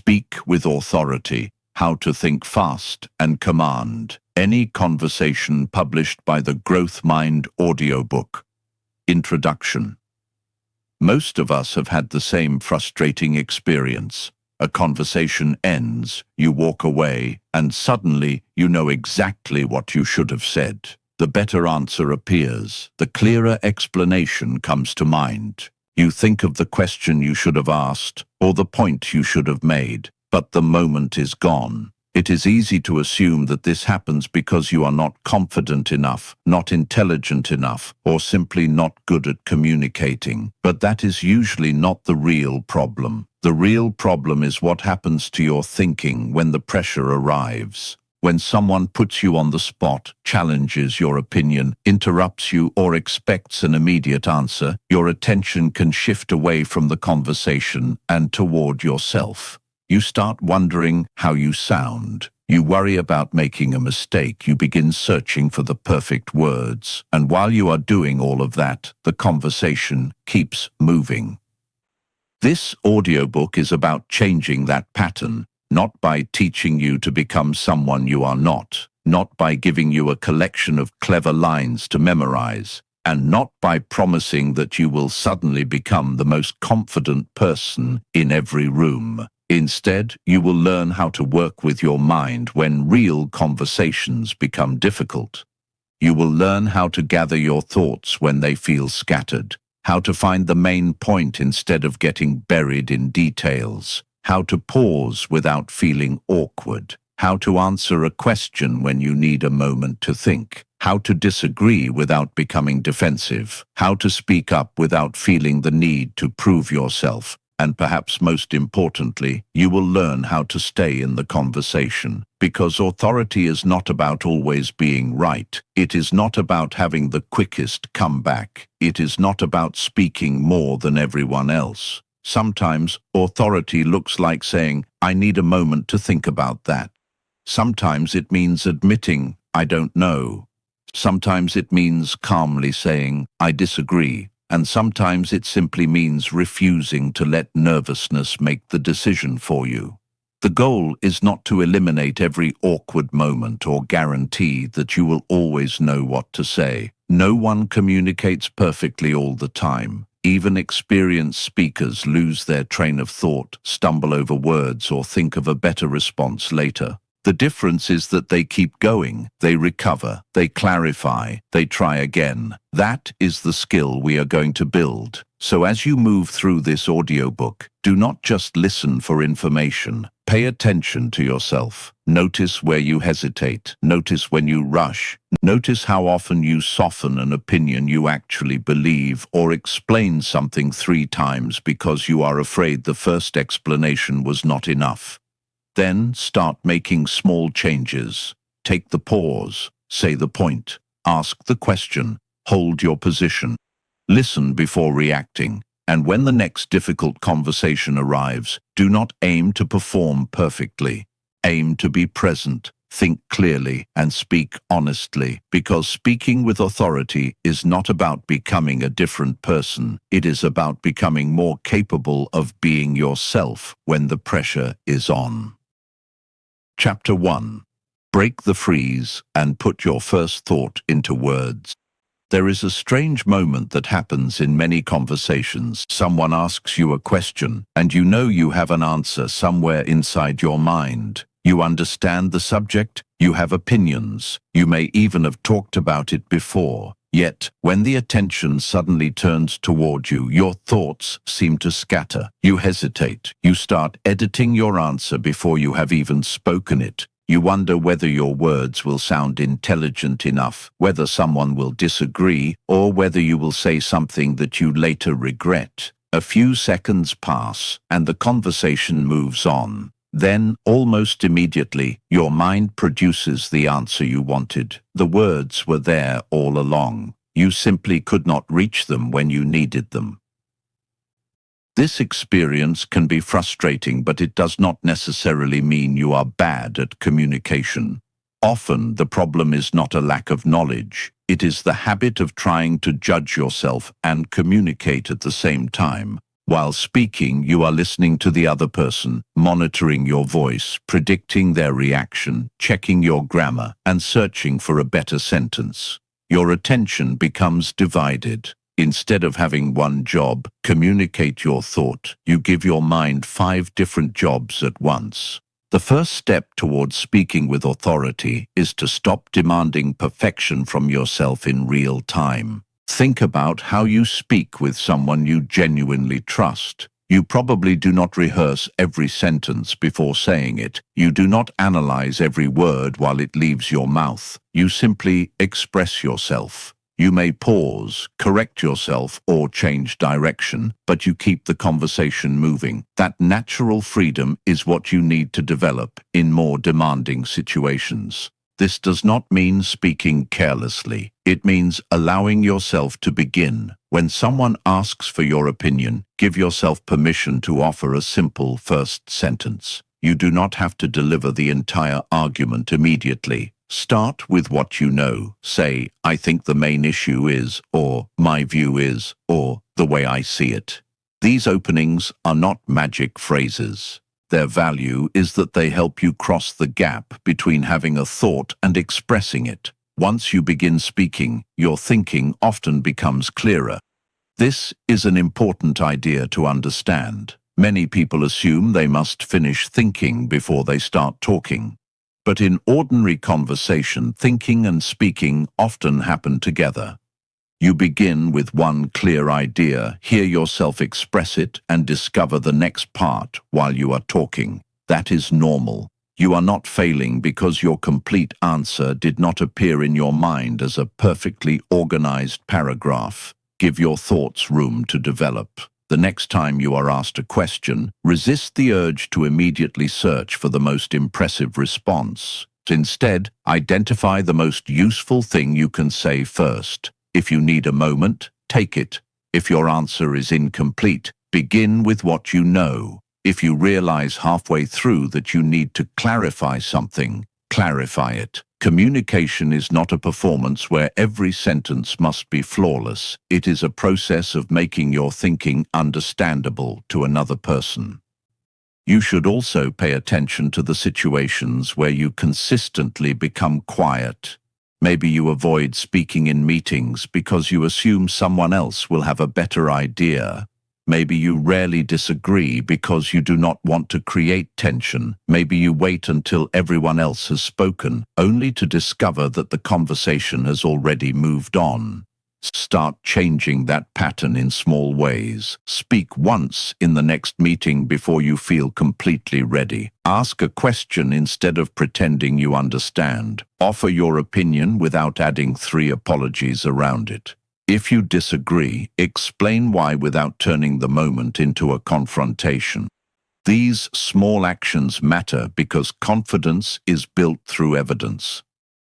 Speak with authority. How to think fast and command any conversation, published by the Growth Mind Audiobook. Introduction. Most of us have had the same frustrating experience. A conversation ends, you walk away, and suddenly you know exactly what you should have said. The better answer appears. The clearer explanation comes to mind. You think of the question you should have asked, or the point you should have made, but the moment is gone. It is easy to assume that this happens because you are not confident enough, not intelligent enough, or simply not good at communicating. But that is usually not the real problem. The real problem is what happens to your thinking when the pressure arrives. When someone puts you on the spot, challenges your opinion, interrupts you, or expects an immediate answer, your attention can shift away from the conversation and toward yourself. You start wondering how you sound. You worry about making a mistake. You begin searching for the perfect words. And while you are doing all of that, the conversation keeps moving. This audiobook is about changing that pattern. Not by teaching you to become someone you are not by giving you a collection of clever lines to memorize, and not by promising that you will suddenly become the most confident person in every room. Instead, you will learn how to work with your mind when real conversations become difficult. You will learn how to gather your thoughts when they feel scattered, how to find the main point instead of getting buried in details, how to pause without feeling awkward, how to answer a question when you need a moment to think, how to disagree without becoming defensive, how to speak up without feeling the need to prove yourself, and perhaps most importantly, you will learn how to stay in the conversation. Because authority is not about always being right. It is not about having the quickest comeback. It is not about speaking more than everyone else. Sometimes authority looks like saying, "I need a moment to think about that." Sometimes it means admitting, "I don't know." Sometimes it means calmly saying, "I disagree." And sometimes it simply means refusing to let nervousness make the decision for you. The goal is not to eliminate every awkward moment or guarantee that you will always know what to say. No one communicates perfectly all the time. Even experienced speakers lose their train of thought, stumble over words, or think of a better response later. The difference is that they keep going, they recover, they clarify, they try again. That is the skill we are going to build. So as you move through this audiobook, do not just listen for information. Pay attention to yourself. Notice where you hesitate. Notice when you rush. Notice how often you soften an opinion you actually believe, or explain something 3 times because you are afraid the first explanation was not enough. Then start making small changes. Take the pause, say the point, ask the question, hold your position. Listen before reacting, and when the next difficult conversation arrives, do not aim to perform perfectly. Aim to be present, think clearly, and speak honestly, because speaking with authority is not about becoming a different person. It is about becoming more capable of being yourself when the pressure is on. Chapter 1. Break the freeze and put your first thought into words. There is a strange moment that happens in many conversations. Someone asks you a question, and you know you have an answer somewhere inside your mind. You understand the subject, you have opinions, you may even have talked about it before. Yet, when the attention suddenly turns toward you, your thoughts seem to scatter. You hesitate. You start editing your answer before you have even spoken it. You wonder whether your words will sound intelligent enough, whether someone will disagree, or whether you will say something that you later regret. A few seconds pass, and the conversation moves on. Then, almost immediately, your mind produces the answer you wanted. The words were there all along. You simply could not reach them when you needed them. This experience can be frustrating, but it does not necessarily mean you are bad at communication. Often, the problem is not a lack of knowledge. It is the habit of trying to judge yourself and communicate at the same time. While speaking, you are listening to the other person, monitoring your voice, predicting their reaction, checking your grammar, and searching for a better sentence. Your attention becomes divided. Instead of having one job, communicate your thought, you give your mind 5 different jobs at once. The first step towards speaking with authority is to stop demanding perfection from yourself in real time. Think about how you speak with someone you genuinely trust. You probably do not rehearse every sentence before saying it. You do not analyze every word while it leaves your mouth. You simply express yourself. You may pause, correct yourself, or change direction, but you keep the conversation moving. That natural freedom is what you need to develop in more demanding situations. This does not mean speaking carelessly. It means allowing yourself to begin. When someone asks for your opinion, give yourself permission to offer a simple first sentence. You do not have to deliver the entire argument immediately. Start with what you know. Say, I think the main issue is, or my view is, or the way I see it. These openings are not magic phrases. Their value is that they help you cross the gap between having a thought and expressing it. Once you begin speaking, your thinking often becomes clearer. This is an important idea to understand. Many people assume they must finish thinking before they start talking. But in ordinary conversation, thinking and speaking often happen together. You begin with one clear idea, hear yourself express it, and discover the next part while you are talking. That is normal. You are not failing because your complete answer did not appear in your mind as a perfectly organized paragraph. Give your thoughts room to develop. The next time you are asked a question, resist the urge to immediately search for the most impressive response. Instead, identify the most useful thing you can say first. If you need a moment, take it. If your answer is incomplete, begin with what you know. If you realize halfway through that you need to clarify something, clarify it. Communication is not a performance where every sentence must be flawless. It is a process of making your thinking understandable to another person. You should also pay attention to the situations where you consistently become quiet. Maybe you avoid speaking in meetings because you assume someone else will have a better idea. Maybe you rarely disagree because you do not want to create tension. Maybe you wait until everyone else has spoken, only to discover that the conversation has already moved on. Start changing that pattern in small ways. Speak once in the next meeting before you feel completely ready. Ask a question instead of pretending you understand. Offer your opinion without adding 3 apologies around it. If you disagree, explain why without turning the moment into a confrontation. These small actions matter because confidence is built through evidence.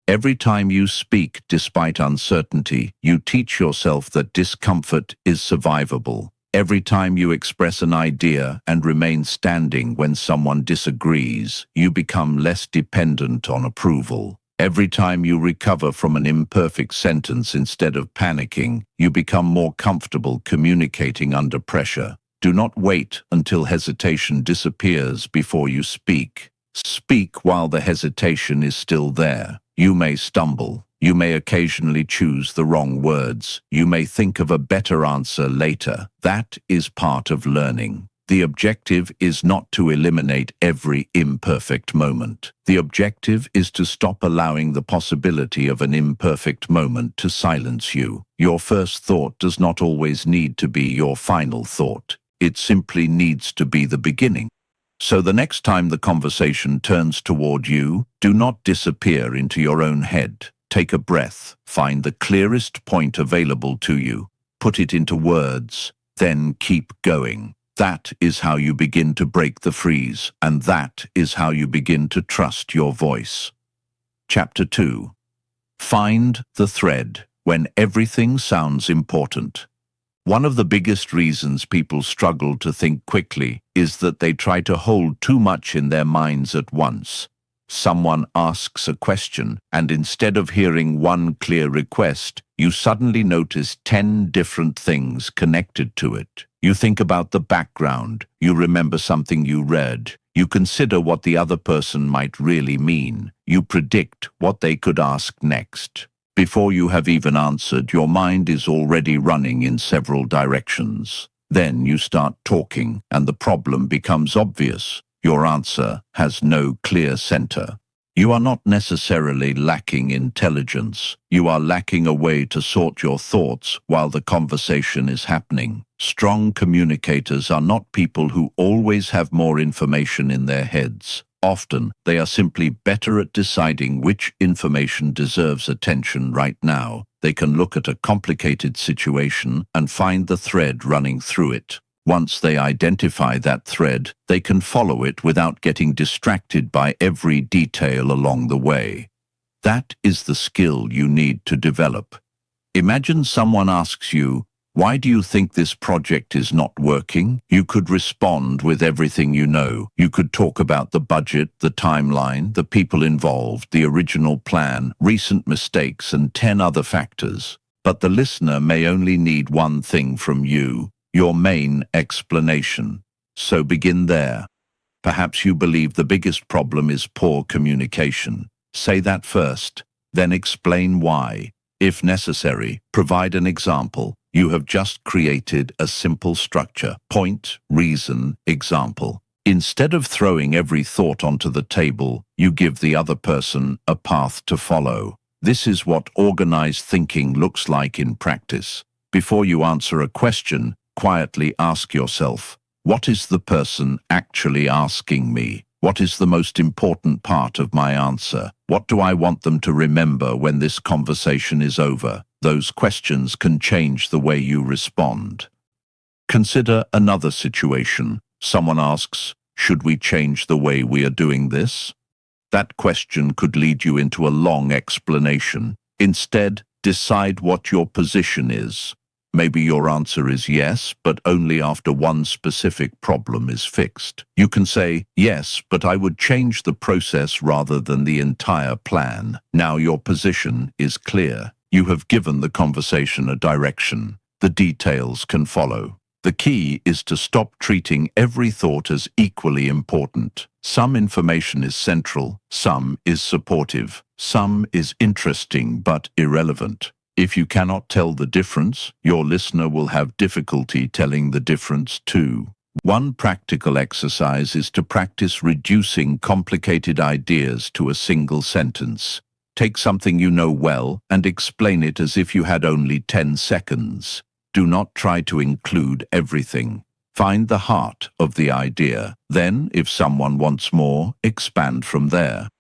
Every time you speak despite uncertainty, you teach yourself that discomfort is survivable. Every time you express an idea and remain standing when someone disagrees, you become less dependent on approval. Every time you recover from an imperfect sentence instead of panicking, you become more comfortable communicating under pressure. Do not wait until hesitation disappears before you speak. Speak while the hesitation is still there. You may stumble. You may occasionally choose the wrong words. You may think of a better answer later. That is part of learning. The objective is not to eliminate every imperfect moment. The objective is to stop allowing the possibility of an imperfect moment to silence you. Your first thought does not always need to be your final thought. It simply needs to be the beginning. So the next time the conversation turns toward you, do not disappear into your own head. Take a breath, find the clearest point available to you, put it into words, then keep going. That is how you begin to break the freeze, and that is how you begin to trust your voice. Chapter 2. Find the thread when everything sounds important. One of the biggest reasons people struggle to think quickly is that they try to hold too much in their minds at once. Someone asks a question, and instead of hearing one clear request, you suddenly notice 10 different things connected to it. You think about the background, you remember something you read, you consider what the other person might really mean, you predict what they could ask next. Before you have even answered, your mind is already running in several directions. Then you start talking, and the problem becomes obvious. Your answer has no clear center. You are not necessarily lacking intelligence. You are lacking a way to sort your thoughts while the conversation is happening. Strong communicators are not people who always have more information in their heads. Often, they are simply better at deciding which information deserves attention right now. They can look at a complicated situation and find the thread running through it. Once they identify that thread, they can follow it without getting distracted by every detail along the way. That is the skill you need to develop. Imagine someone asks you, "Why do you think this project is not working?" You could respond with everything you know. You could talk about the budget, the timeline, the people involved, the original plan, recent mistakes, and 10 other factors. But the listener may only need one thing from you: your main explanation. So begin there. Perhaps you believe the biggest problem is poor communication. Say that first, then explain why. If necessary, provide an example. You have just created a simple structure: point, reason, example. Instead of throwing every thought onto the table, you give the other person a path to follow. This is what organized thinking looks like in practice. Before you answer a question, quietly ask yourself, what is the person actually asking me? What is the most important part of my answer? What do I want them to remember when this conversation is over? Those questions can change the way you respond. Consider another situation. Someone asks, "Should we change the way we are doing this?" That question could lead you into a long explanation. Instead, decide what your position is. Maybe your answer is yes, but only after one specific problem is fixed. You can say, "Yes, but I would change the process rather than the entire plan." Now your position is clear. You have given the conversation a direction. The details can follow. The key is to stop treating every thought as equally important. Some information is central, some is supportive, some is interesting but irrelevant. If you cannot tell the difference, your listener will have difficulty telling the difference too. One practical exercise is to practice reducing complicated ideas to a single sentence. Take something you know well and explain it as if you had only 10 seconds. Do not try to include everything. Find the heart of the idea. Then, if someone wants more, expand from there.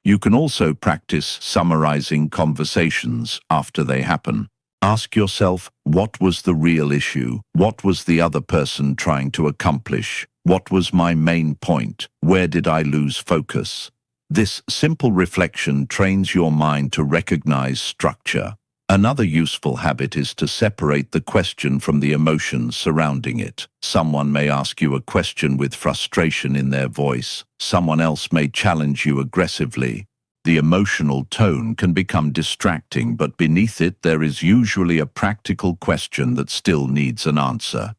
You can also practice summarizing conversations after they happen. Ask yourself, what was the real issue? What was the other person trying to accomplish? What was my main point? Where did I lose focus? This simple reflection trains your mind to recognize structure. Another useful habit is to separate the question from the emotions surrounding it. Someone may ask you a question with frustration in their voice. Someone else may challenge you aggressively. The emotional tone can become distracting, but beneath it there is usually a practical question that still needs an answer.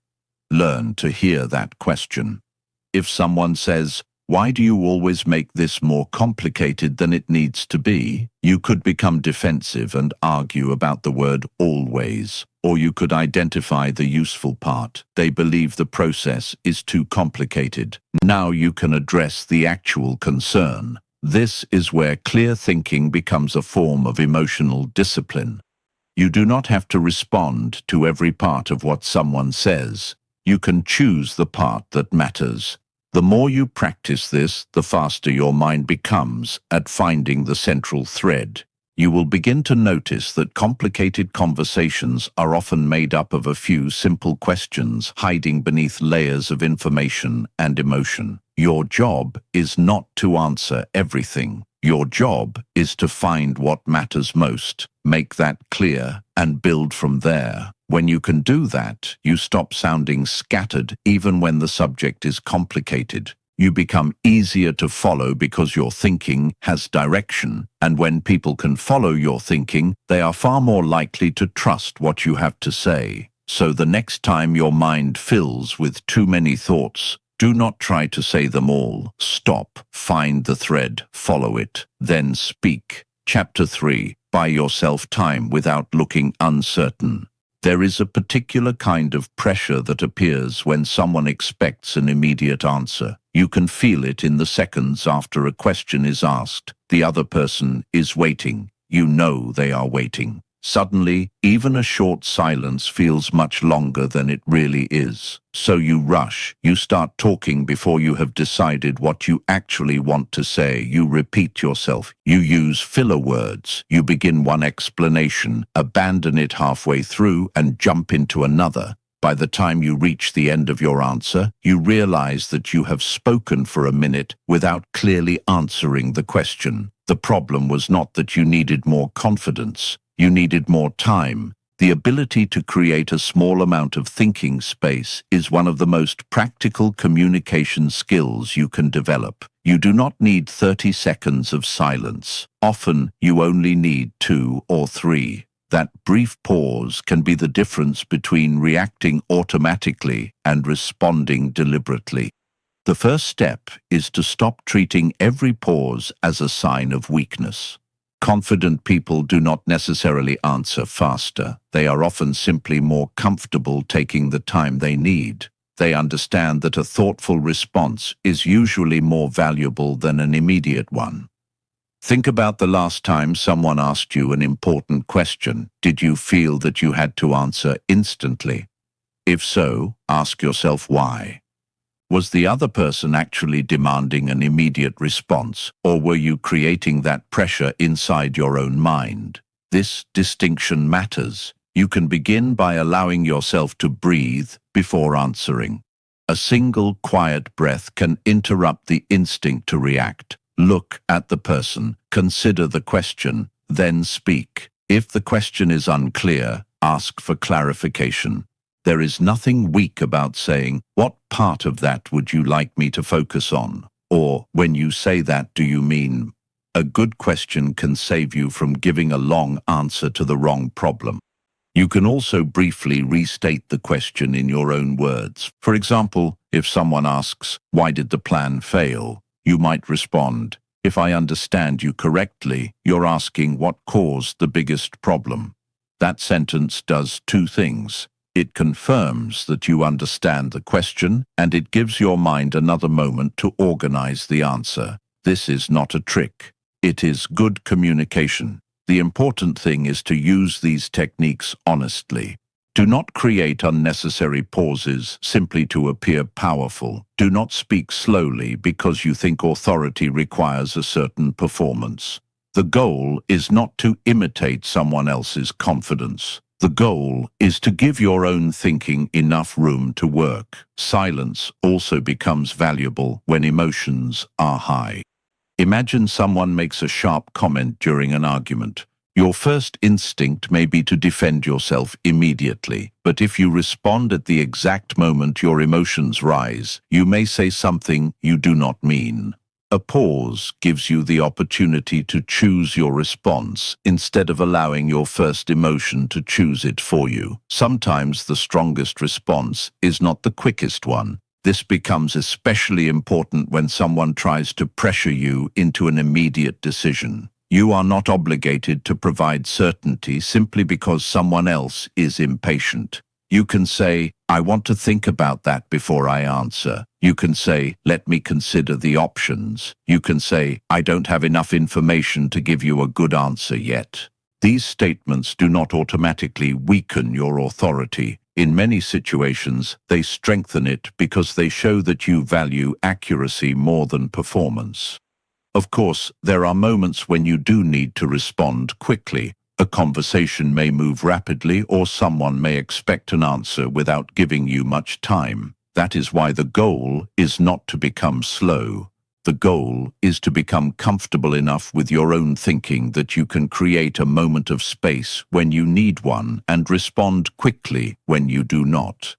Learn to hear that question. If someone says, "Why do you always make this more complicated than it needs to be?" you could become defensive and argue about the word always. Or you could identify the useful part. They believe the process is too complicated. Now you can address the actual concern. This is where clear thinking becomes a form of emotional discipline. You do not have to respond to every part of what someone says. You can choose the part that matters. The more you practice this, the faster your mind becomes at finding the central thread. You will begin to notice that complicated conversations are often made up of a few simple questions hiding beneath layers of information and emotion. Your job is not to answer everything. Your job is to find what matters most, make that clear, and build from there. When you can do that, you stop sounding scattered even when the subject is complicated. You become easier to follow because your thinking has direction, and when people can follow your thinking, they are far more likely to trust what you have to say. So the next time your mind fills with too many thoughts, do not try to say them all. Stop, find the thread, follow it, then speak. Chapter 3. Buy yourself time without looking uncertain. There is a particular kind of pressure that appears when someone expects an immediate answer. You can feel it in the seconds after a question is asked. The other person is waiting. You know they are waiting. Suddenly, even a short silence feels much longer than it really is. So you rush. You start talking before you have decided what you actually want to say. You repeat yourself. You use filler words. You begin one explanation, abandon it halfway through, and jump into another. By the time you reach the end of your answer, you realize that you have spoken for a minute without clearly answering the question. The problem was not that you needed more confidence. You needed more time. The ability to create a small amount of thinking space is one of the most practical communication skills you can develop. You do not need 30 seconds of silence. Often, you only need 2 or 3. That brief pause can be the difference between reacting automatically and responding deliberately. The first step is to stop treating every pause as a sign of weakness. Confident people do not necessarily answer faster. They are often simply more comfortable taking the time they need. They understand that a thoughtful response is usually more valuable than an immediate one. Think about the last time someone asked you an important question. Did you feel that you had to answer instantly? If so, ask yourself why. Was the other person actually demanding an immediate response, or were you creating that pressure inside your own mind? This distinction matters. You can begin by allowing yourself to breathe before answering. A single quiet breath can interrupt the instinct to react. Look at the person, consider the question, then speak. If the question is unclear, ask for clarification. There is nothing weak about saying, "What part of that would you like me to focus on?" Or, "When you say that, do you mean?" A good question can save you from giving a long answer to the wrong problem. You can also briefly restate the question in your own words. For example, if someone asks, "Why did the plan fail?" you might respond, "If I understand you correctly, you're asking what caused the biggest problem." That sentence does 2 things. It confirms that you understand the question, and it gives your mind another moment to organize the answer. This is not a trick. It is good communication. The important thing is to use these techniques honestly. Do not create unnecessary pauses simply to appear powerful. Do not speak slowly because you think authority requires a certain performance. The goal is not to imitate someone else's confidence. The goal is to give your own thinking enough room to work. Silence also becomes valuable when emotions are high. Imagine someone makes a sharp comment during an argument. Your first instinct may be to defend yourself immediately, but if you respond at the exact moment your emotions rise, you may say something you do not mean. A pause gives you the opportunity to choose your response instead of allowing your first emotion to choose it for you. Sometimes the strongest response is not the quickest one. This becomes especially important when someone tries to pressure you into an immediate decision. You are not obligated to provide certainty simply because someone else is impatient. You can say, "I want to think about that before I answer." You can say, "Let me consider the options." You can say, "I don't have enough information to give you a good answer yet." These statements do not automatically weaken your authority. In many situations, they strengthen it because they show that you value accuracy more than performance. Of course, there are moments when you do need to respond quickly. A conversation may move rapidly, or someone may expect an answer without giving you much time. That is why the goal is not to become slow. The goal is to become comfortable enough with your own thinking that you can create a moment of space when you need one and respond quickly when you do not.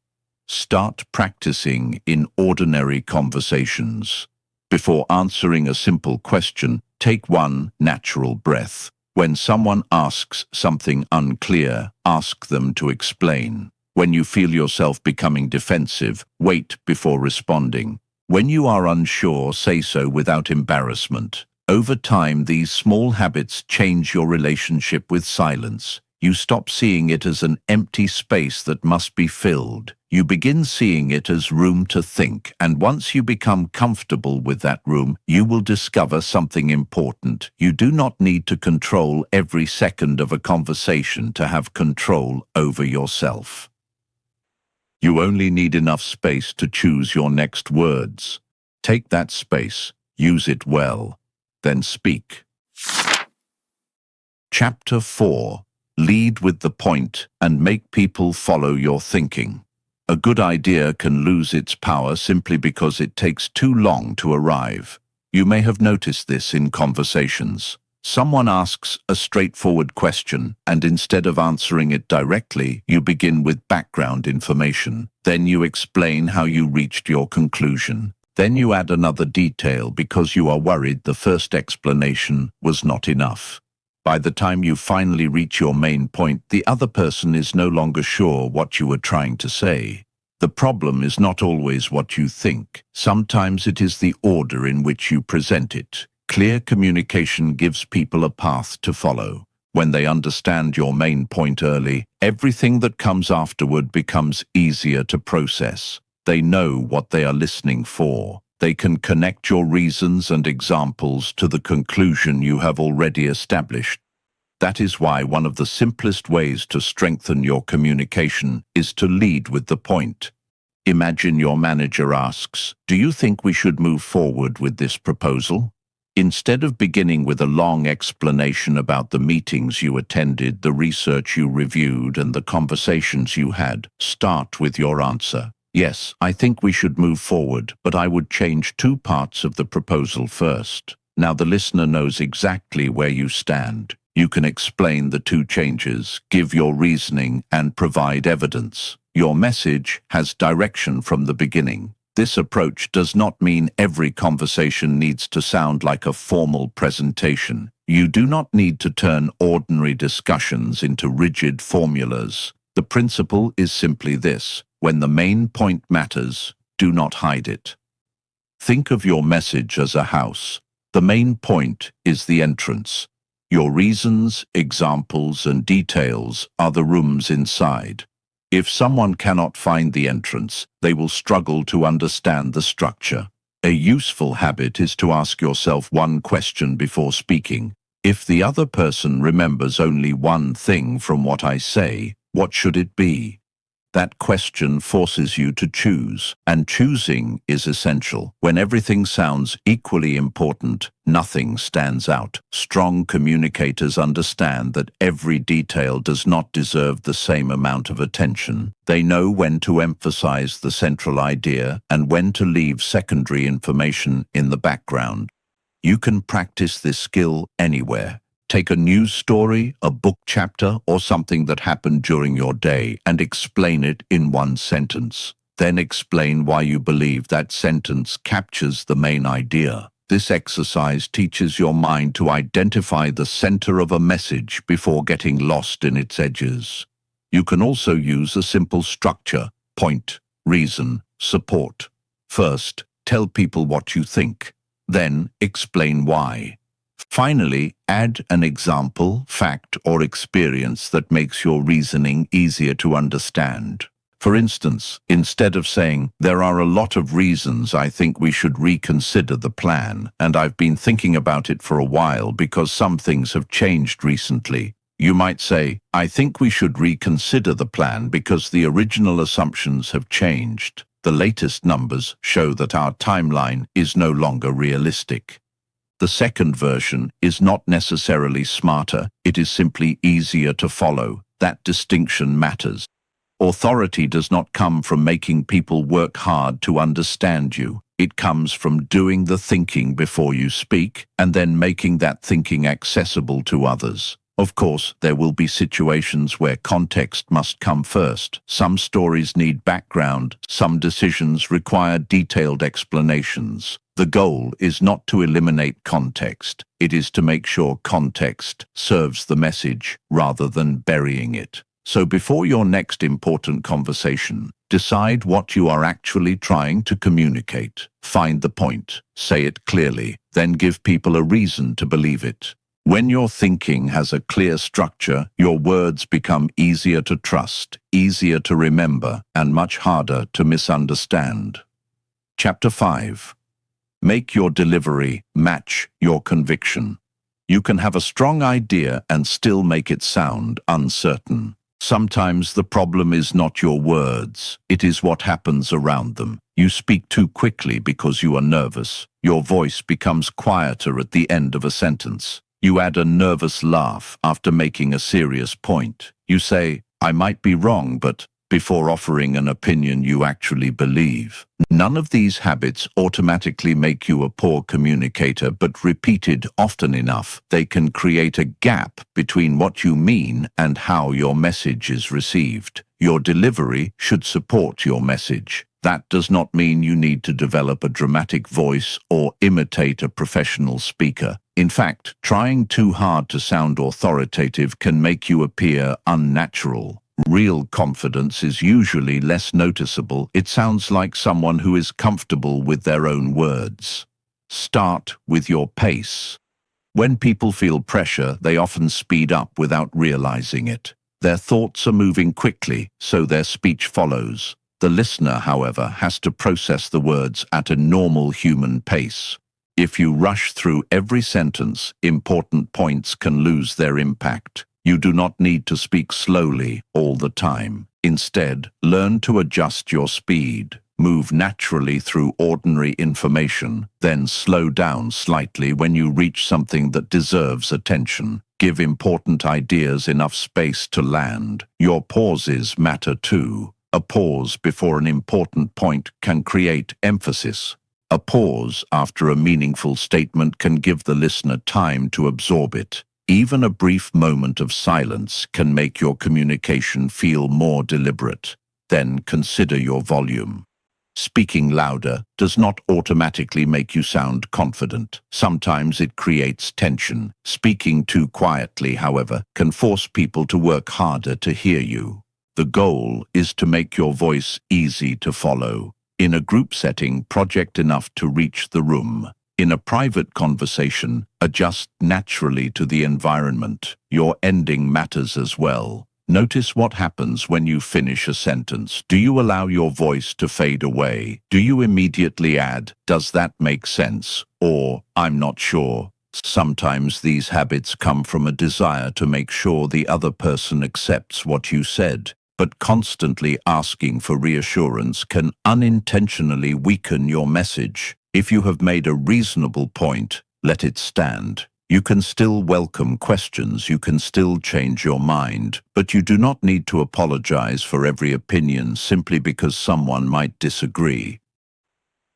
Start practicing in ordinary conversations. Before answering a simple question, take one natural breath. When someone asks something unclear, ask them to explain. When you feel yourself becoming defensive, wait before responding. When you are unsure, say so without embarrassment. Over time, these small habits change your relationship with silence. You stop seeing it as an empty space that must be filled. You begin seeing it as room to think, and once you become comfortable with that room, you will discover something important. You do not need to control every second of a conversation to have control over yourself. You only need enough space to choose your next words. Take that space, use it well, then speak. Chapter 4. Lead with the point and make people follow your thinking. A good idea can lose its power simply because it takes too long to arrive. You may have noticed this in conversations. Someone asks a straightforward question, and instead of answering it directly, you begin with background information. Then you explain how you reached your conclusion. Then you add another detail because you are worried the first explanation was not enough. By the time you finally reach your main point, the other person is no longer sure what you were trying to say. The problem is not always what you think. Sometimes it is the order in which you present it. Clear communication gives people a path to follow. When they understand your main point early, everything that comes afterward becomes easier to process. They know what they are listening for. They can connect your reasons and examples to the conclusion you have already established. That is why one of the simplest ways to strengthen your communication is to lead with the point. Imagine your manager asks, "Do you think we should move forward with this proposal?" Instead of beginning with a long explanation about the meetings you attended, the research you reviewed, and the conversations you had, start with your answer. "Yes, I think we should move forward, but I would change 2 parts of the proposal first." Now the listener knows exactly where you stand. You can explain the 2 changes, give your reasoning, and provide evidence. Your message has direction from the beginning. This approach does not mean every conversation needs to sound like a formal presentation. You do not need to turn ordinary discussions into rigid formulas. The principle is simply this: when the main point matters, do not hide it. Think of your message as a house. The main point is the entrance. Your reasons, examples, and details are the rooms inside. If someone cannot find the entrance, they will struggle to understand the structure. A useful habit is to ask yourself one question before speaking. If the other person remembers only one thing from what I say, what should it be? That question forces you to choose, and choosing is essential. When everything sounds equally important, nothing stands out. Strong communicators understand that every detail does not deserve the same amount of attention. They know when to emphasize the central idea and when to leave secondary information in the background. You can practice this skill anywhere. Take a news story, a book chapter, or something that happened during your day and explain it in 1 sentence. Then explain why you believe that sentence captures the main idea. This exercise teaches your mind to identify the center of a message before getting lost in its edges. You can also use a simple structure: point, reason, support. First, tell people what you think. Then, explain why. Finally, add an example, fact, or experience that makes your reasoning easier to understand. For instance, instead of saying, "There are a lot of reasons I think we should reconsider the plan, and I've been thinking about it for a while because some things have changed recently," you might say, "I think we should reconsider the plan because the original assumptions have changed. The latest numbers show that our timeline is no longer realistic." The second version is not necessarily smarter, it is simply easier to follow. That distinction matters. Authority does not come from making people work hard to understand you. It comes from doing the thinking before you speak, and then making that thinking accessible to others. Of course, there will be situations where context must come first. Some stories need background, some decisions require detailed explanations. The goal is not to eliminate context. It is to make sure context serves the message rather than burying it. So before your next important conversation, decide what you are actually trying to communicate. Find the point, say it clearly, then give people a reason to believe it. When your thinking has a clear structure, your words become easier to trust, easier to remember, and much harder to misunderstand. Chapter 5. Make your delivery match your conviction. You can have a strong idea and still make it sound uncertain. Sometimes the problem is not your words, it is what happens around them. You speak too quickly because you are nervous. Your voice becomes quieter at the end of a sentence. You add a nervous laugh after making a serious point. You say, "I might be wrong, but," before offering an opinion you actually believe. None of these habits automatically make you a poor communicator, but repeated often enough, they can create a gap between what you mean and how your message is received. Your delivery should support your message. That does not mean you need to develop a dramatic voice or imitate a professional speaker. In fact, trying too hard to sound authoritative can make you appear unnatural. Real confidence is usually less noticeable. It sounds like someone who is comfortable with their own words. Start with your pace. When people feel pressure, they often speed up without realizing it. Their thoughts are moving quickly, so their speech follows. The listener, however, has to process the words at a normal human pace. If you rush through every sentence, important points can lose their impact. You do not need to speak slowly all the time. Instead, learn to adjust your speed. Move naturally through ordinary information, then slow down slightly when you reach something that deserves attention. Give important ideas enough space to land. Your pauses matter too. A pause before an important point can create emphasis. A pause after a meaningful statement can give the listener time to absorb it. Even a brief moment of silence can make your communication feel more deliberate. Then consider your volume. Speaking louder does not automatically make you sound confident. Sometimes it creates tension. Speaking too quietly, however, can force people to work harder to hear you. The goal is to make your voice easy to follow. In a group setting, project enough to reach the room. In a private conversation, adjust naturally to the environment. Your ending matters as well. Notice what happens when you finish a sentence. Do you allow your voice to fade away? Do you immediately add, "Does that make sense?" or "I'm not sure"? Sometimes these habits come from a desire to make sure the other person accepts what you said. But constantly asking for reassurance can unintentionally weaken your message. If you have made a reasonable point, let it stand. You can still welcome questions, you can still change your mind, but you do not need to apologize for every opinion simply because someone might disagree.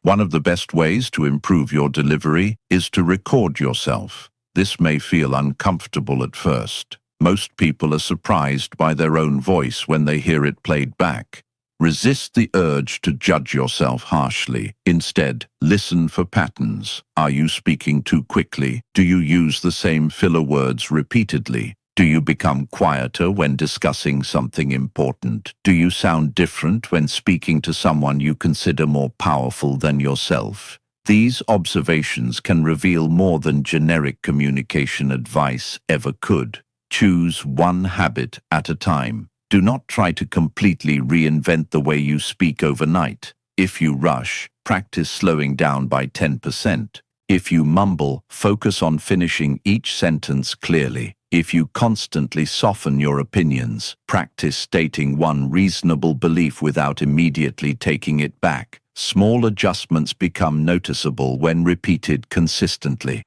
One of the best ways to improve your delivery is to record yourself. This may feel uncomfortable at first. Most people are surprised by their own voice when they hear it played back. Resist the urge to judge yourself harshly. Instead, listen for patterns. Are you speaking too quickly? Do you use the same filler words repeatedly? Do you become quieter when discussing something important? Do you sound different when speaking to someone you consider more powerful than yourself? These observations can reveal more than generic communication advice ever could. Choose one habit at a time. Do not try to completely reinvent the way you speak overnight. If you rush, practice slowing down by 10%. If you mumble, focus on finishing each sentence clearly. If you constantly soften your opinions, practice stating one reasonable belief without immediately taking it back. Small adjustments become noticeable when repeated consistently.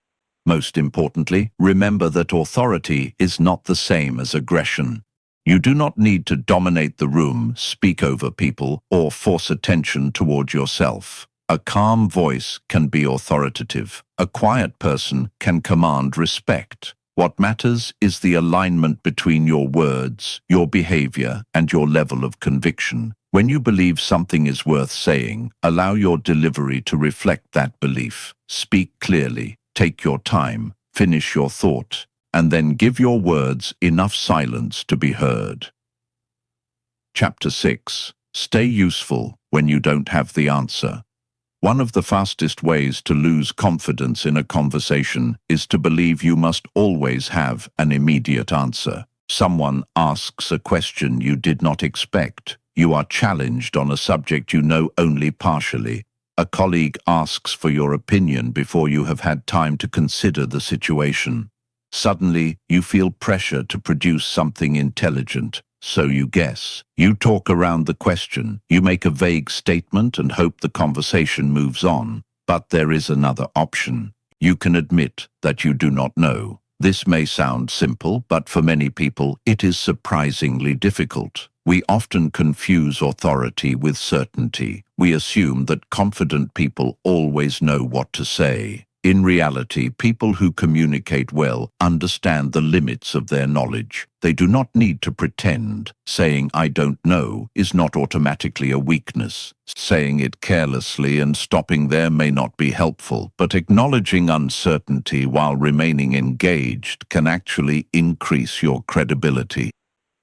Most importantly, remember that authority is not the same as aggression. You do not need to dominate the room, speak over people, or force attention toward yourself. A calm voice can be authoritative. A quiet person can command respect. What matters is the alignment between your words, your behavior, and your level of conviction. When you believe something is worth saying, allow your delivery to reflect that belief. Speak clearly, take your time, finish your thought, and then give your words enough silence to be heard. Chapter 6. Stay useful when you don't have the answer. One of the fastest ways to lose confidence in a conversation is to believe you must always have an immediate answer. Someone asks a question you did not expect. You are challenged on a subject you know only partially. A colleague asks for your opinion before you have had time to consider the situation. Suddenly, you feel pressure to produce something intelligent, so you guess. You talk around the question, you make a vague statement and hope the conversation moves on. But there is another option. You can admit that you do not know. This may sound simple, but for many people, it is surprisingly difficult. We often confuse authority with certainty. We assume that confident people always know what to say. In reality, people who communicate well understand the limits of their knowledge. They do not need to pretend. Saying "I don't know" is not automatically a weakness. Saying it carelessly and stopping there may not be helpful, but acknowledging uncertainty while remaining engaged can actually increase your credibility.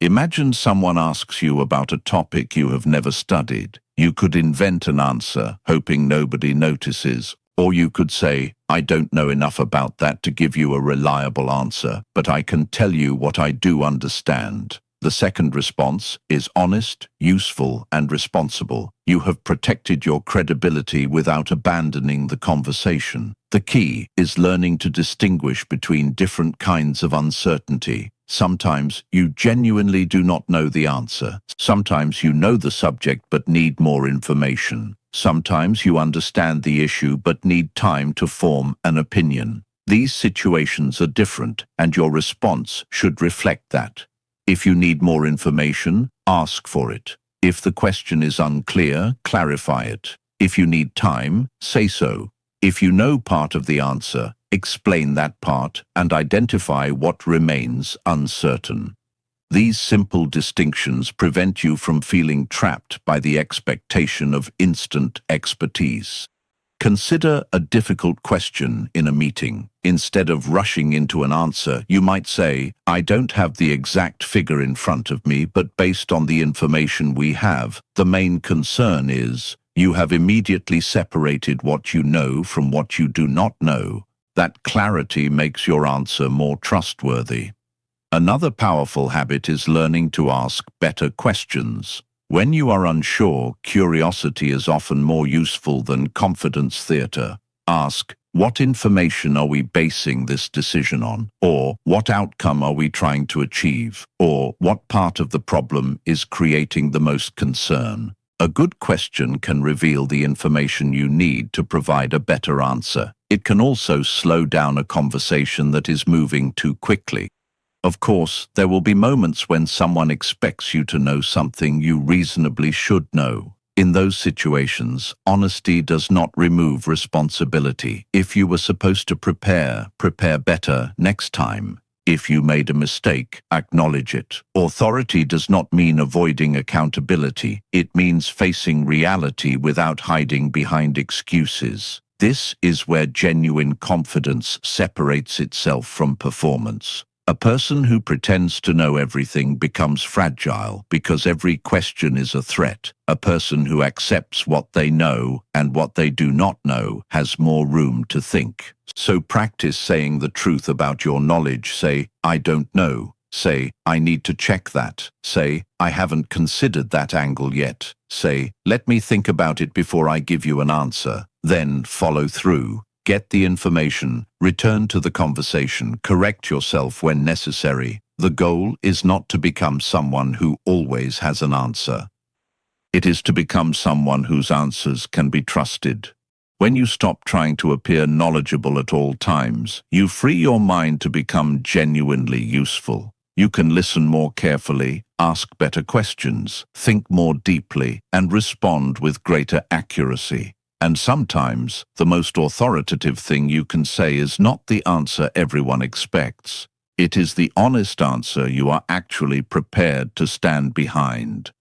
Imagine someone asks you about a topic you have never studied. You could invent an answer, hoping nobody notices. Or you could say, "I don't know enough about that to give you a reliable answer, but I can tell you what I do understand." The second response is honest, useful, and responsible. You have protected your credibility without abandoning the conversation. The key is learning to distinguish between different kinds of uncertainty. Sometimes you genuinely do not know the answer. Sometimes you know the subject but need more information. Sometimes you understand the issue but need time to form an opinion. These situations are different, and your response should reflect that. If you need more information, ask for it. If the question is unclear, clarify it. If you need time, say so. If you know part of the answer, explain that part and identify what remains uncertain. These simple distinctions prevent you from feeling trapped by the expectation of instant expertise. Consider a difficult question in a meeting. Instead of rushing into an answer, you might say, "I don't have the exact figure in front of me, but based on the information we have, the main concern is..." You have immediately separated what you know from what you do not know. That clarity makes your answer more trustworthy. Another powerful habit is learning to ask better questions. When you are unsure, curiosity is often more useful than confidence theater. Ask, "What information are we basing this decision on?" Or, "What outcome are we trying to achieve?" Or, "What part of the problem is creating the most concern?" A good question can reveal the information you need to provide a better answer. It can also slow down a conversation that is moving too quickly. Of course, there will be moments when someone expects you to know something you reasonably should know. In those situations, honesty does not remove responsibility. If you were supposed to prepare better next time. If you made a mistake, acknowledge it. Authority does not mean avoiding accountability. It means facing reality without hiding behind excuses. This is where genuine confidence separates itself from performance. A person who pretends to know everything becomes fragile because every question is a threat. A person who accepts what they know and what they do not know has more room to think. So practice saying the truth about your knowledge. Say, "I don't know." Say, "I need to check that." Say, "I haven't considered that angle yet." Say, "Let me think about it before I give you an answer." Then follow through. Get the information, return to the conversation, correct yourself when necessary. The goal is not to become someone who always has an answer. It is to become someone whose answers can be trusted. When you stop trying to appear knowledgeable at all times, you free your mind to become genuinely useful. You can listen more carefully, ask better questions, think more deeply, and respond with greater accuracy. And sometimes, the most authoritative thing you can say is not the answer everyone expects. It is the honest answer you are actually prepared to stand behind.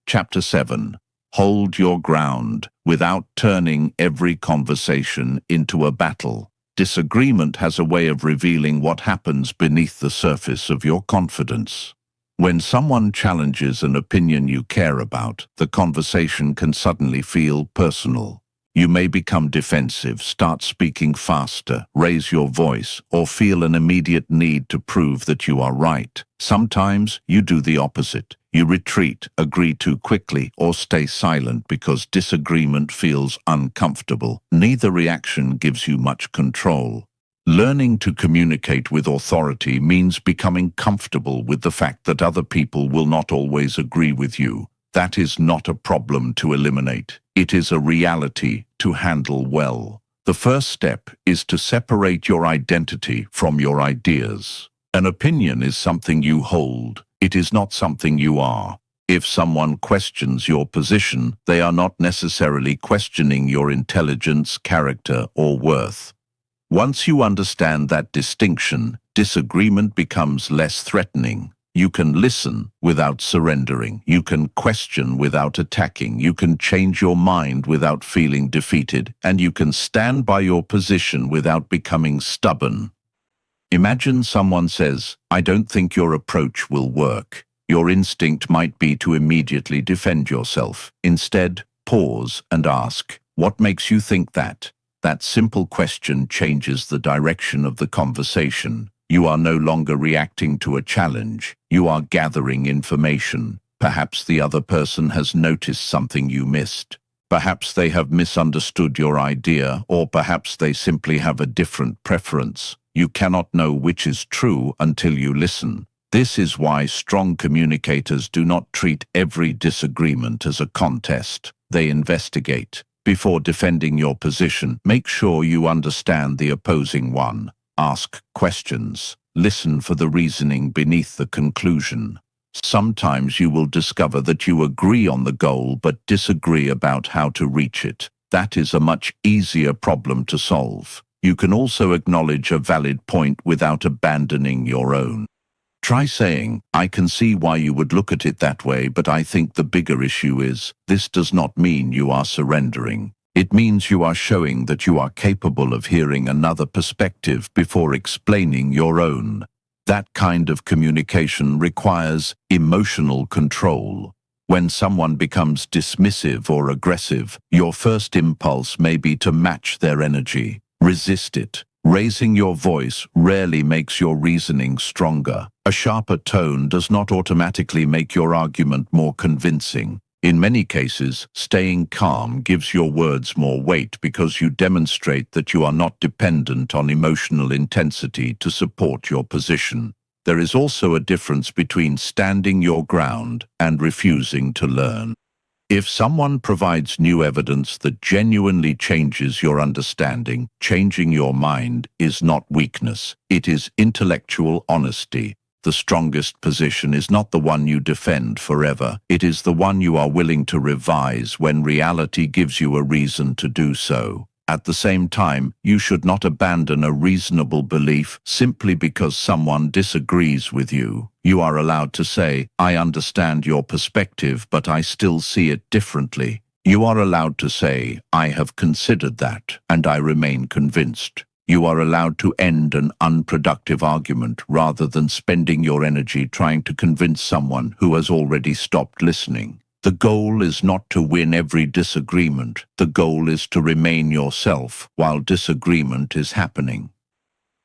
Chapter 7. Hold your ground without turning every conversation into a battle. Disagreement has a way of revealing what happens beneath the surface of your confidence. When someone challenges an opinion you care about, the conversation can suddenly feel personal. You may become defensive, start speaking faster, raise your voice, or feel an immediate need to prove that you are right. Sometimes you do the opposite. You retreat, agree too quickly, or stay silent because disagreement feels uncomfortable. Neither reaction gives you much control. Learning to communicate with authority means becoming comfortable with the fact that other people will not always agree with you. That is not a problem to eliminate. It is a reality to handle well. The first step is to separate your identity from your ideas. An opinion is something you hold. It is not something you are. If someone questions your position, they are not necessarily questioning your intelligence, character, or worth. Once you understand that distinction, disagreement becomes less threatening. You can listen without surrendering. You can question without attacking. You can change your mind without feeling defeated. And you can stand by your position without becoming stubborn. Imagine someone says, "I don't think your approach will work." Your instinct might be to immediately defend yourself. Instead, pause and ask, "What makes you think that?" That simple question changes the direction of the conversation. You are no longer reacting to a challenge. You are gathering information. Perhaps the other person has noticed something you missed. Perhaps they have misunderstood your idea, or perhaps they simply have a different preference. You cannot know which is true until you listen. This is why strong communicators do not treat every disagreement as a contest. They investigate. Before defending your position, make sure you understand the opposing one. Ask questions. Listen for the reasoning beneath the conclusion. Sometimes you will discover that you agree on the goal but disagree about how to reach it. That is a much easier problem to solve. You can also acknowledge a valid point without abandoning your own. Try saying, "I can see why you would look at it that way, but I think the bigger issue is, this does not mean you are surrendering. It means you are showing that you are capable of hearing another perspective before explaining your own." That kind of communication requires emotional control. When someone becomes dismissive or aggressive, your first impulse may be to match their energy. Resist it. Raising your voice rarely makes your reasoning stronger. A sharper tone does not automatically make your argument more convincing. In many cases, staying calm gives your words more weight because you demonstrate that you are not dependent on emotional intensity to support your position. There is also a difference between standing your ground and refusing to learn. If someone provides new evidence that genuinely changes your understanding, changing your mind is not weakness. It is intellectual honesty. The strongest position is not the one you defend forever. It is the one you are willing to revise when reality gives you a reason to do so. At the same time, you should not abandon a reasonable belief simply because someone disagrees with you. You are allowed to say, "I understand your perspective, but I still see it differently." You are allowed to say, "I have considered that, and I remain convinced." You are allowed to end an unproductive argument rather than spending your energy trying to convince someone who has already stopped listening. The goal is not to win every disagreement. The goal is to remain yourself while disagreement is happening.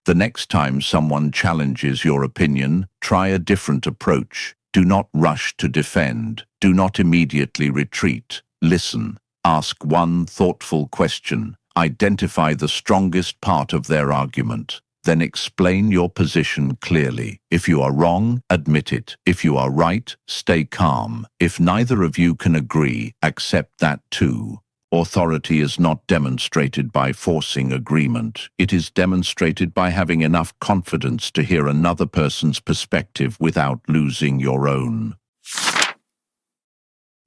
The next time someone challenges your opinion, try a different approach. Do not rush to defend. Do not immediately retreat. Listen. Ask one thoughtful question. Identify the strongest part of their argument. Then explain your position clearly. If you are wrong, admit it. If you are right, stay calm. If neither of you can agree, accept that too. Authority is not demonstrated by forcing agreement. It is demonstrated by having enough confidence to hear another person's perspective without losing your own.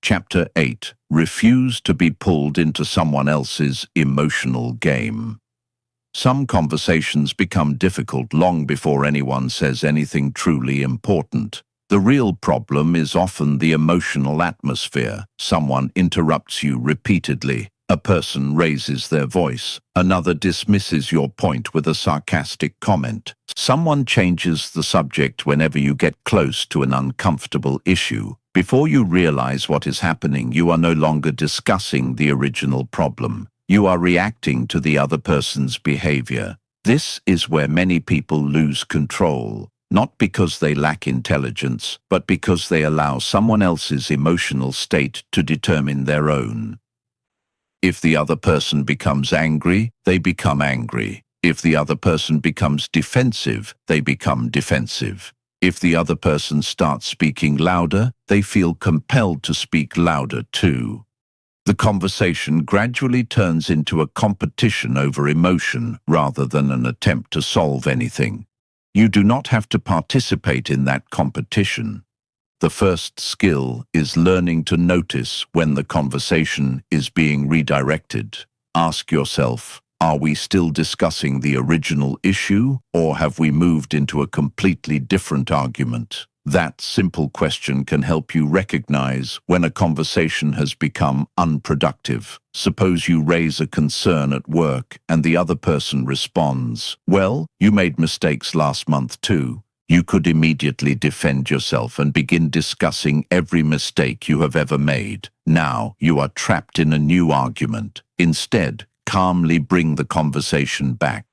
Chapter 8. Refuse to be pulled into someone else's emotional game. Some conversations become difficult long before anyone says anything truly important. The real problem is often the emotional atmosphere. Someone interrupts you repeatedly. A person raises their voice. Another dismisses your point with a sarcastic comment. Someone changes the subject whenever you get close to an uncomfortable issue. Before you realize what is happening, you are no longer discussing the original problem. You are reacting to the other person's behavior. This is where many people lose control, not because they lack intelligence, but because they allow someone else's emotional state to determine their own. If the other person becomes angry, they become angry. If the other person becomes defensive, they become defensive. If the other person starts speaking louder, they feel compelled to speak louder too. The conversation gradually turns into a competition over emotion rather than an attempt to solve anything. You do not have to participate in that competition. The first skill is learning to notice when the conversation is being redirected. Ask yourself, are we still discussing the original issue, or have we moved into a completely different argument? That simple question can help you recognize when a conversation has become unproductive. Suppose you raise a concern at work and the other person responds, "Well, you made mistakes last month too." You could immediately defend yourself and begin discussing every mistake you have ever made. Now you are trapped in a new argument. Instead, calmly bring the conversation back.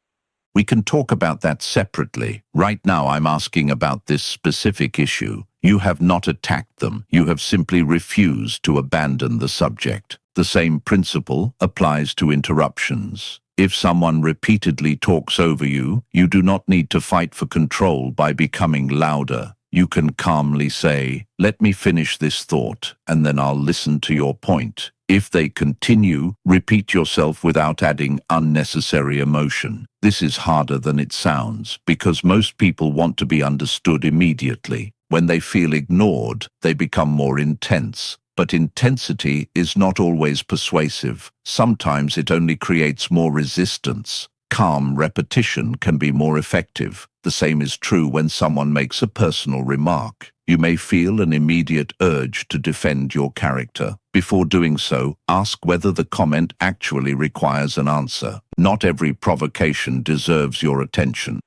We can talk about that separately. Right now I'm asking about this specific issue. You have not attacked them. You have simply refused to abandon the subject. The same principle applies to interruptions. If someone repeatedly talks over you, you do not need to fight for control by becoming louder. You can calmly say, "Let me finish this thought, and then I'll listen to your point." If they continue, repeat yourself without adding unnecessary emotion. This is harder than it sounds, because most people want to be understood immediately. When they feel ignored, they become more intense. But intensity is not always persuasive. Sometimes it only creates more resistance. Calm repetition can be more effective. The same is true when someone makes a personal remark. You may feel an immediate urge to defend your character. Before doing so, ask whether the comment actually requires an answer. Not every provocation deserves your attention.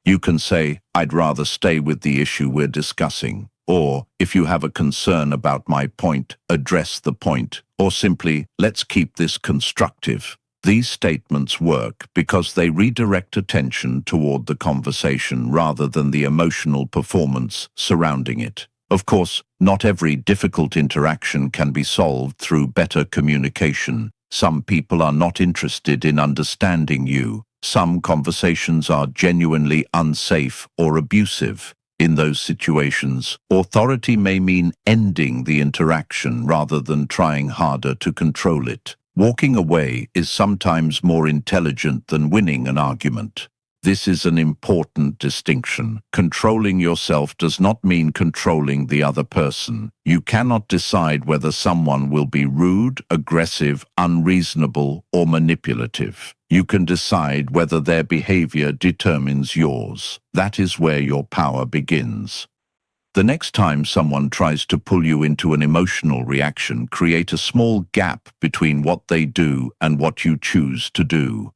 You can say, "I'd rather stay with the issue we're discussing." Or, "If you have a concern about my point, address the point." Or simply, "Let's keep this constructive." These statements work because they redirect attention toward the conversation rather than the emotional performance surrounding it. Of course, not every difficult interaction can be solved through better communication. Some people are not interested in understanding you. Some conversations are genuinely unsafe or abusive. In those situations, authority may mean ending the interaction rather than trying harder to control it. Walking away is sometimes more intelligent than winning an argument. This is an important distinction. Controlling yourself does not mean controlling the other person. You cannot decide whether someone will be rude, aggressive, unreasonable, or manipulative. You can decide whether their behavior determines yours. That is where your power begins. The next time someone tries to pull you into an emotional reaction, create a small gap between what they do and what you choose to do.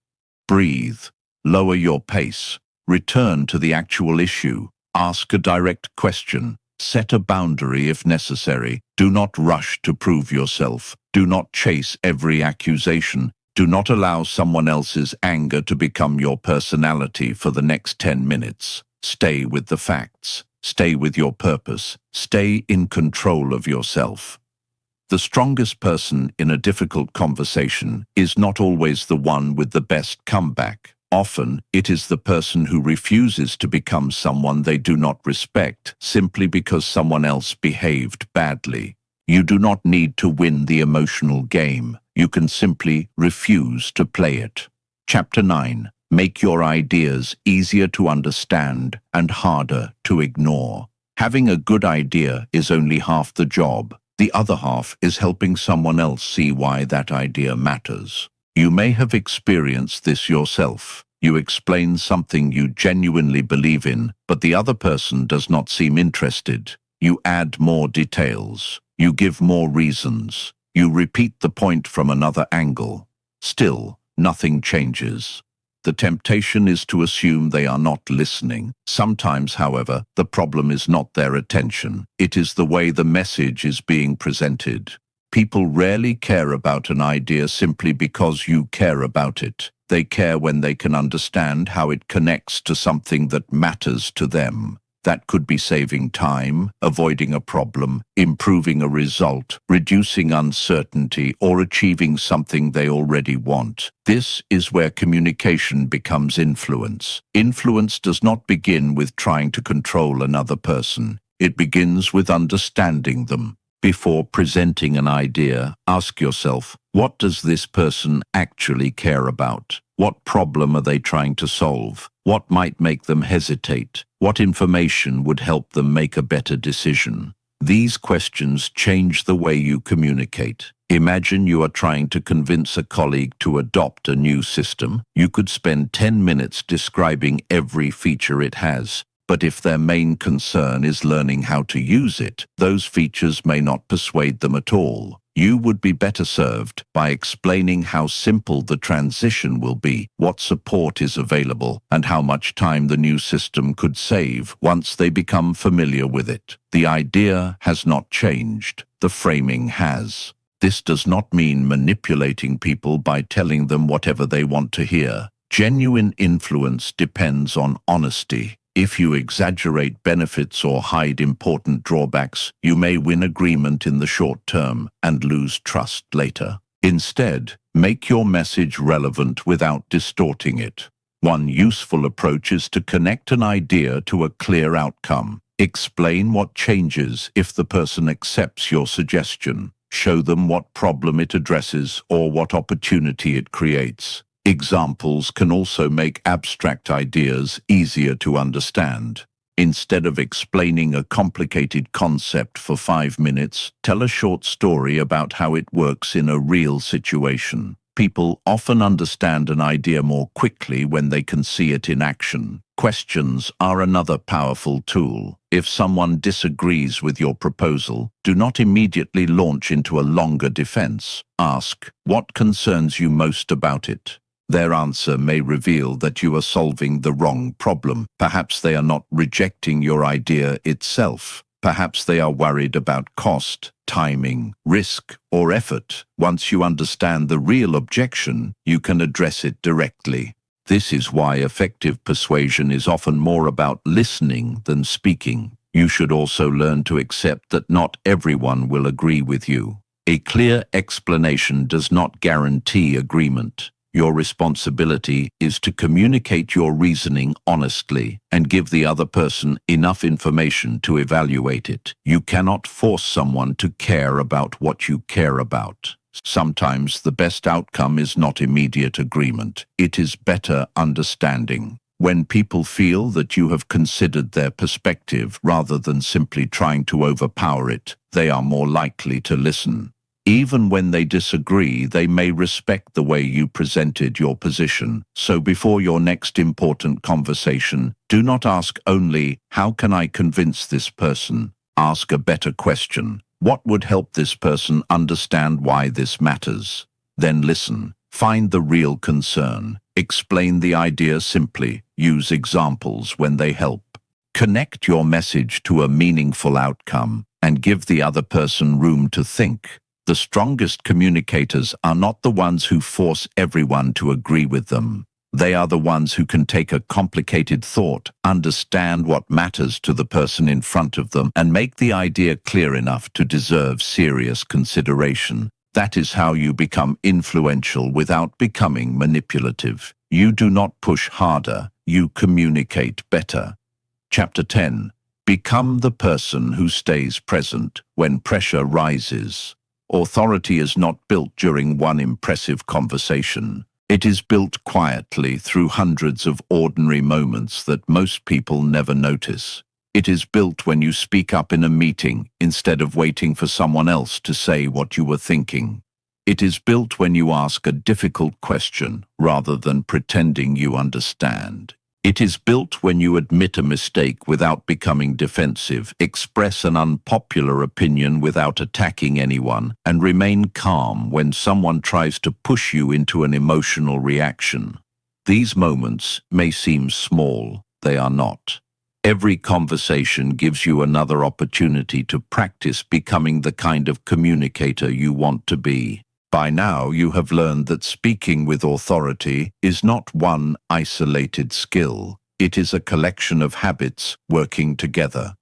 Breathe. Lower your pace. Return to the actual issue. Ask a direct question. Set a boundary if necessary. Do not rush to prove yourself. Do not chase every accusation. Do not allow someone else's anger to become your personality for the next 10 minutes. Stay with the facts. Stay with your purpose. Stay in control of yourself. The strongest person in a difficult conversation is not always the one with the best comeback. Often, it is the person who refuses to become someone they do not respect simply because someone else behaved badly. You do not need to win the emotional game. You can simply refuse to play it. Chapter 9. Make your ideas easier to understand and harder to ignore. Having a good idea is only half the job. The other half is helping someone else see why that idea matters. You may have experienced this yourself. You explain something you genuinely believe in, but the other person does not seem interested. You add more details. You give more reasons. You repeat the point from another angle. Still, nothing changes. The temptation is to assume they are not listening. Sometimes, however, the problem is not their attention. It is the way the message is being presented. People rarely care about an idea simply because you care about it. They care when they can understand how it connects to something that matters to them. That could be saving time, avoiding a problem, improving a result, reducing uncertainty, or achieving something they already want. This is where communication becomes influence. Influence does not begin with trying to control another person. It begins with understanding them. Before presenting an idea, ask yourself, what does this person actually care about? What problem are they trying to solve? What might make them hesitate? What information would help them make a better decision? These questions change the way you communicate. Imagine you are trying to convince a colleague to adopt a new system. You could spend 10 minutes describing every feature it has. But if their main concern is learning how to use it, those features may not persuade them at all. You would be better served by explaining how simple the transition will be, what support is available, and how much time the new system could save once they become familiar with it. The idea has not changed. The framing has. This does not mean manipulating people by telling them whatever they want to hear. Genuine influence depends on honesty. If you exaggerate benefits or hide important drawbacks, you may win agreement in the short term and lose trust later. Instead, make your message relevant without distorting it. One useful approach is to connect an idea to a clear outcome. Explain what changes if the person accepts your suggestion. Show them what problem it addresses or what opportunity it creates. Examples can also make abstract ideas easier to understand. Instead of explaining a complicated concept for 5 minutes, tell a short story about how it works in a real situation. People often understand an idea more quickly when they can see it in action. Questions are another powerful tool. If someone disagrees with your proposal, do not immediately launch into a longer defense. Ask, what concerns you most about it? Their answer may reveal that you are solving the wrong problem. Perhaps they are not rejecting your idea itself. Perhaps they are worried about cost, timing, risk, or effort. Once you understand the real objection, you can address it directly. This is why effective persuasion is often more about listening than speaking. You should also learn to accept that not everyone will agree with you. A clear explanation does not guarantee agreement. Your responsibility is to communicate your reasoning honestly and give the other person enough information to evaluate it. You cannot force someone to care about what you care about. Sometimes the best outcome is not immediate agreement. It is better understanding. When people feel that you have considered their perspective rather than simply trying to overpower it, they are more likely to listen. Even when they disagree, they may respect the way you presented your position. So before your next important conversation, do not ask only, how can I convince this person? Ask a better question. What would help this person understand why this matters? Then listen. Find the real concern. Explain the idea simply. Use examples when they help. Connect your message to a meaningful outcome and give the other person room to think. The strongest communicators are not the ones who force everyone to agree with them. They are the ones who can take a complicated thought, understand what matters to the person in front of them, and make the idea clear enough to deserve serious consideration. That is how you become influential without becoming manipulative. You do not push harder, you communicate better. Chapter 10. Become the person who stays present when pressure rises. Authority is not built during one impressive conversation. It is built quietly through hundreds of ordinary moments that most people never notice. It is built when you speak up in a meeting instead of waiting for someone else to say what you were thinking. It is built when you ask a difficult question rather than pretending you understand. It is built when you admit a mistake without becoming defensive, express an unpopular opinion without attacking anyone, and remain calm when someone tries to push you into an emotional reaction. These moments may seem small, they are not. Every conversation gives you another opportunity to practice becoming the kind of communicator you want to be. By now, you have learned that speaking with authority is not one isolated skill. It is a collection of habits working together.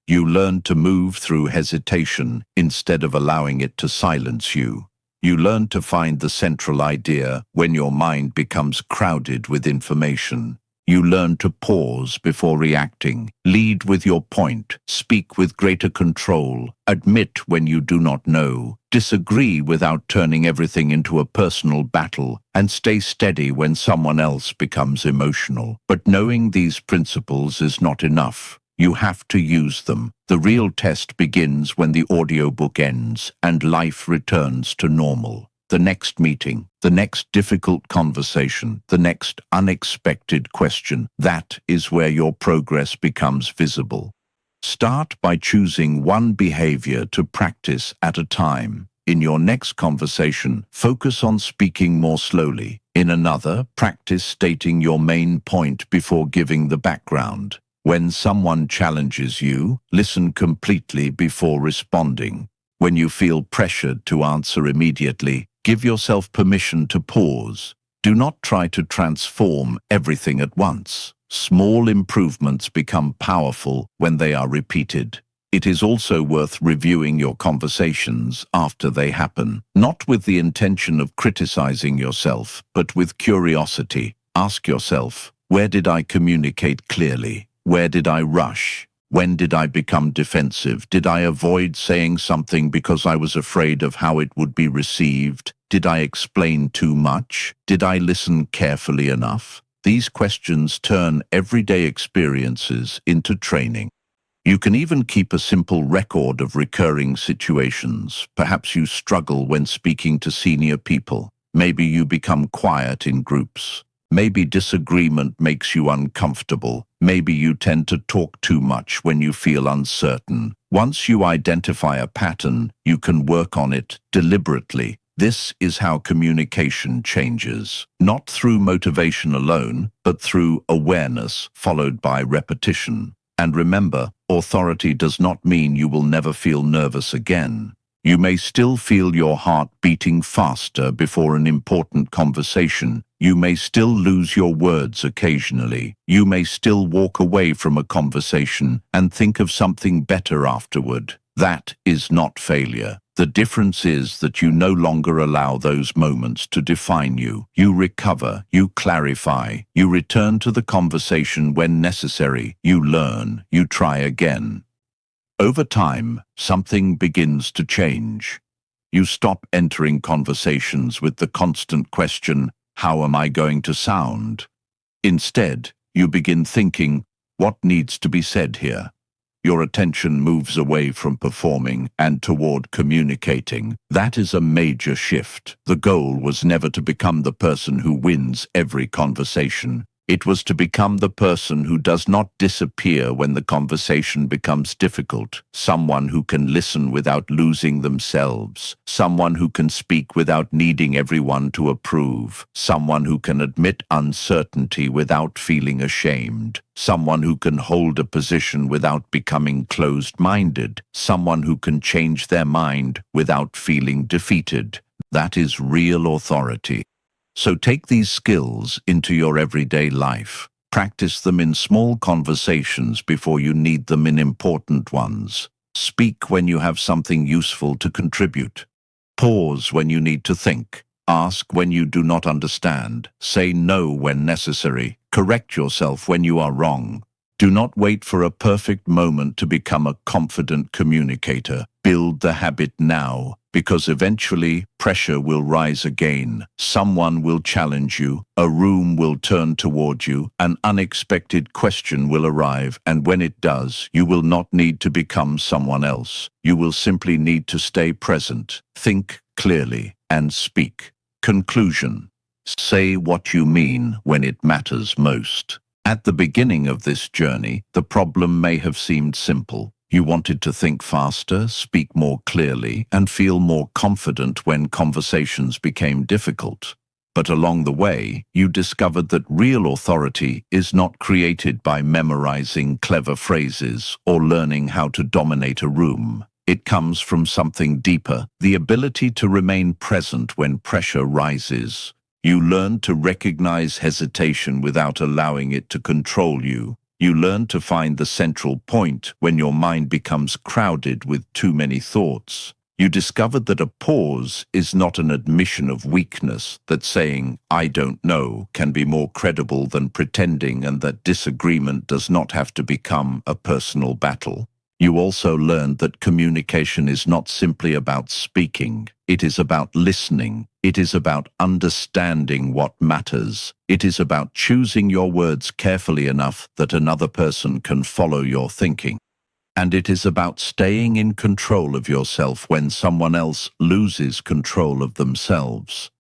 You learn to move through hesitation instead of allowing it to silence you. You learn to find the central idea when your mind becomes crowded with information. You learn to pause before reacting, lead with your point, speak with greater control, admit when you do not know, disagree without turning everything into a personal battle, and stay steady when someone else becomes emotional. But knowing these principles is not enough. You have to use them. The real test begins when the audiobook ends and life returns to normal. The next meeting, the next difficult conversation, the next unexpected question, that is where your progress becomes visible. Start by choosing one behavior to practice at a time. In your next conversation, focus on speaking more slowly. In another, practice stating your main point before giving the background. When someone challenges you, listen completely before responding. When you feel pressured to answer immediately, give yourself permission to pause. Do not try to transform everything at once. Small improvements become powerful when they are repeated. It is also worth reviewing your conversations after they happen, not with the intention of criticizing yourself, but with curiosity. Ask yourself, where did I communicate clearly? Where did I rush? When did I become defensive? Did I avoid saying something because I was afraid of how it would be received? Did I explain too much? Did I listen carefully enough? These questions turn everyday experiences into training. You can even keep a simple record of recurring situations. Perhaps you struggle when speaking to senior people. Maybe you become quiet in groups. Maybe disagreement makes you uncomfortable. Maybe you tend to talk too much when you feel uncertain. Once you identify a pattern, you can work on it deliberately. This is how communication changes, not through motivation alone, but through awareness followed by repetition. And remember, authority does not mean you will never feel nervous again. You may still feel your heart beating faster before an important conversation. You may still lose your words occasionally. You may still walk away from a conversation and think of something better afterward. That is not failure. The difference is that you no longer allow those moments to define you. You recover, you clarify, you return to the conversation when necessary, you learn, you try again. Over time, something begins to change. You stop entering conversations with the constant question, how am I going to sound? Instead, you begin thinking, what needs to be said here? Your attention moves away from performing and toward communicating. That is a major shift. The goal was never to become the person who wins every conversation. It was to become the person who does not disappear when the conversation becomes difficult, someone who can listen without losing themselves, someone who can speak without needing everyone to approve, someone who can admit uncertainty without feeling ashamed, someone who can hold a position without becoming closed-minded, someone who can change their mind without feeling defeated. That is real authority. So take these skills into your everyday life. Practice them in small conversations before you need them in important ones. Speak when you have something useful to contribute. Pause when you need to think. Ask when you do not understand. Say no when necessary. Correct yourself when you are wrong. Do not wait for a perfect moment to become a confident communicator. Build the habit now, because eventually pressure will rise again. Someone will challenge you, a room will turn toward you, an unexpected question will arrive, and when it does, you will not need to become someone else. You will simply need to stay present, think clearly, and speak. Conclusion. Say what you mean when it matters most. At the beginning of this journey, the problem may have seemed simple. You wanted to think faster, speak more clearly, and feel more confident when conversations became difficult. But along the way, you discovered that real authority is not created by memorizing clever phrases or learning how to dominate a room. It comes from something deeper, the ability to remain present when pressure rises. You learn to recognize hesitation without allowing it to control you. You learn to find the central point when your mind becomes crowded with too many thoughts. You discovered that a pause is not an admission of weakness, that saying, "I don't know," can be more credible than pretending, and that disagreement does not have to become a personal battle. You also learned that communication is not simply about speaking. It is about listening. It is about understanding what matters. It is about choosing your words carefully enough that another person can follow your thinking. And it is about staying in control of yourself when someone else loses control of themselves.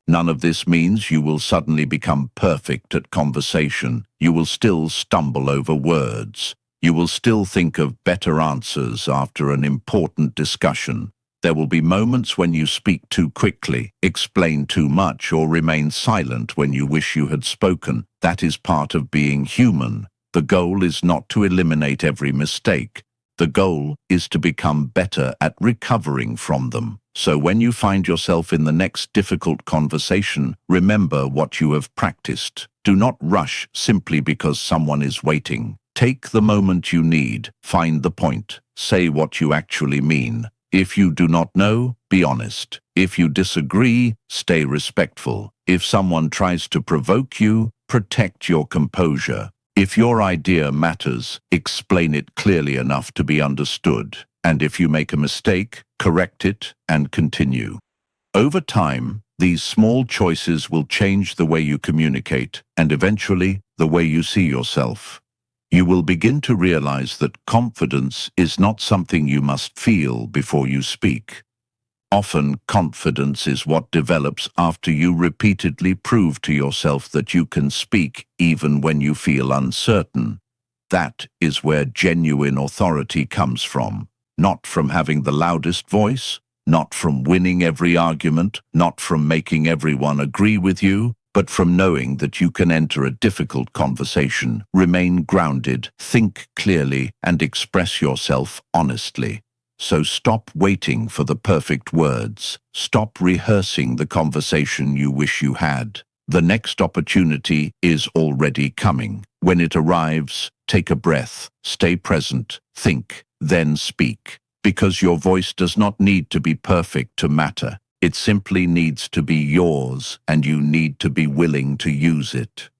None of this means you will suddenly become perfect at conversation. You will still stumble over words. You will still think of better answers after an important discussion. There will be moments when you speak too quickly, explain too much, or remain silent when you wish you had spoken. That is part of being human. The goal is not to eliminate every mistake. The goal is to become better at recovering from them. So when you find yourself in the next difficult conversation, remember what you have practiced. Do not rush simply because someone is waiting. Take the moment you need, find the point, say what you actually mean. If you do not know, be honest. If you disagree, stay respectful. If someone tries to provoke you, protect your composure. If your idea matters, explain it clearly enough to be understood. And if you make a mistake, correct it and continue. Over time, these small choices will change the way you communicate and eventually the way you see yourself. You will begin to realize that confidence is not something you must feel before you speak. Often, confidence is what develops after you repeatedly prove to yourself that you can speak even when you feel uncertain. That is where genuine authority comes from. Not from having the loudest voice, not from winning every argument, not from making everyone agree with you, but from knowing that you can enter a difficult conversation, remain grounded, think clearly, and express yourself honestly. So stop waiting for the perfect words. Stop rehearsing the conversation you wish you had. The next opportunity is already coming. When it arrives, take a breath, stay present, think, then speak. Because your voice does not need to be perfect to matter. It simply needs to be yours, and you need to be willing to use it.